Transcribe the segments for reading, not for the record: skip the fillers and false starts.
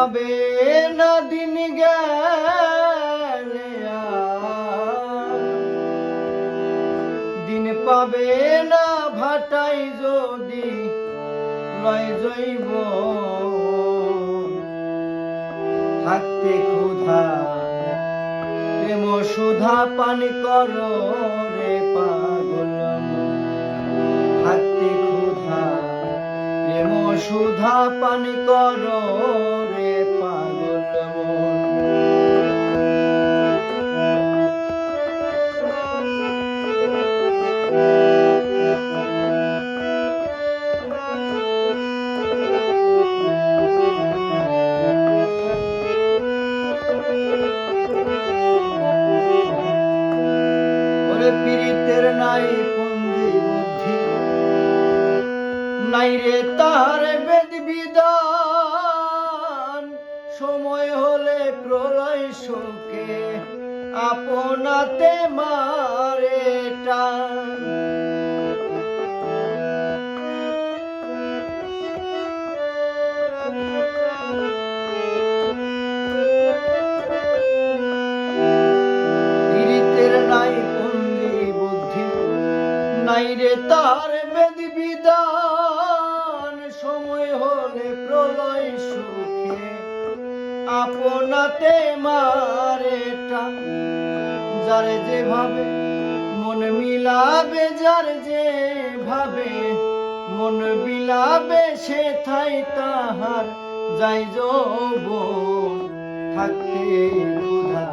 পাবে না দিন গেলে দিন পাবে না ভাটাই যদি লয় জৈব থাকতে ক্ষুধা প্রেম সুধা পান করো রে পাগল থাকতে ক্ষুধা প্রেম সুধা পান করো রে পাগল পীড়িতের নাই পন্থী বুদ্ধি নাই রে তার বেদ বিধান সময় হলে প্রলয় শোকে আপনাতে মারে টান পীড়িতের নাই নাই রে তার বেদ বিধান সময় হলে প্রলয় সুখে আপনাতে মারে টান যার যেভাবে মন মিলাবে যার যেভাবে মন বিলাবে সে থাই তাহার যাই যৌবন থাকতে ক্ষুধা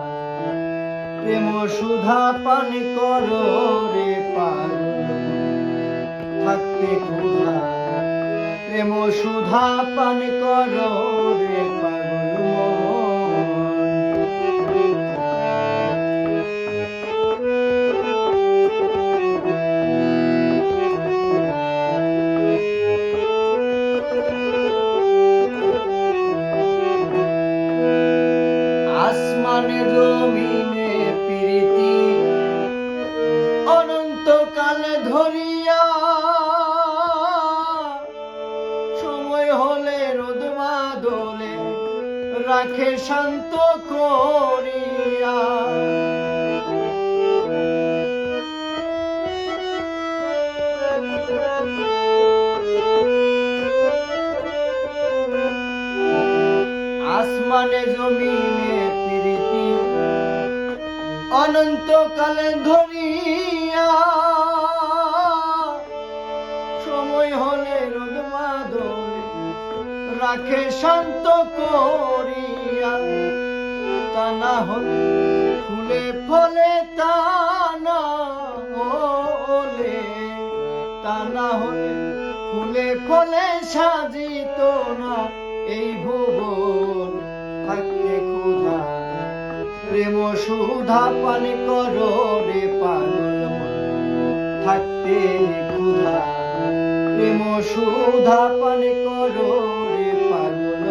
প্রেম সুধা পান করো রে পাগল থাকতে ক্ষুধা প্রেম সুধা পান করো রে পাগল আসমানে জমিনে প্রীতি অনন্তকাল ধরিয়া সময় হলে রোদ বাদলে রাখে শান্ত করিয়া আসমানে জমিনে প্রীতি অনন্তকালে ধরিয়া সময় হলে রোদ বাদলে রাখে শান্ত করিয়া তা না হলে ফুলে ফলে তা না হলে ফুলে ফলে সাজিত না এই ভুবন থাকতে ক্ষুধা প্রেম সুধা পান করো রে পাগল থাকতে ক্ষুধা প্রেম সুধা পান করো রে পাগল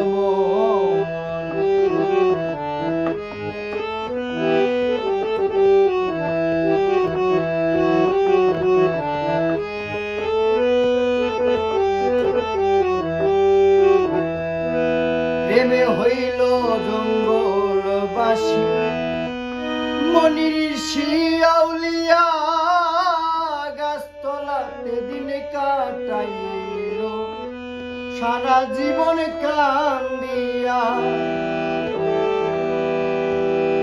প্রেমে হইল জঙ্গলবাসী মনির শিয়াউলিয়া গাছতলাতে দিন কাটাইল সারা জীবন কান্দিয়া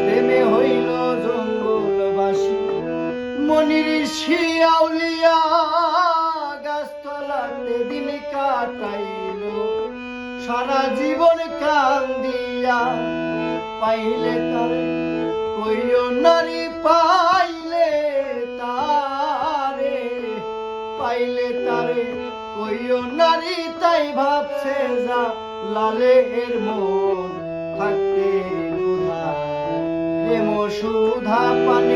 প্রেমে হইল জঙ্গলবাসী মনির শিয়াউলিয়া গাছতলাতে দিন কাটাইল সারা জীবন কান্দিয়া পাইলে তারে কইও নারী পাইলে তারে কইও নারী তাই ভাবছে যা লালের মন থাকতে ক্ষুধা প্রেম সুধা পান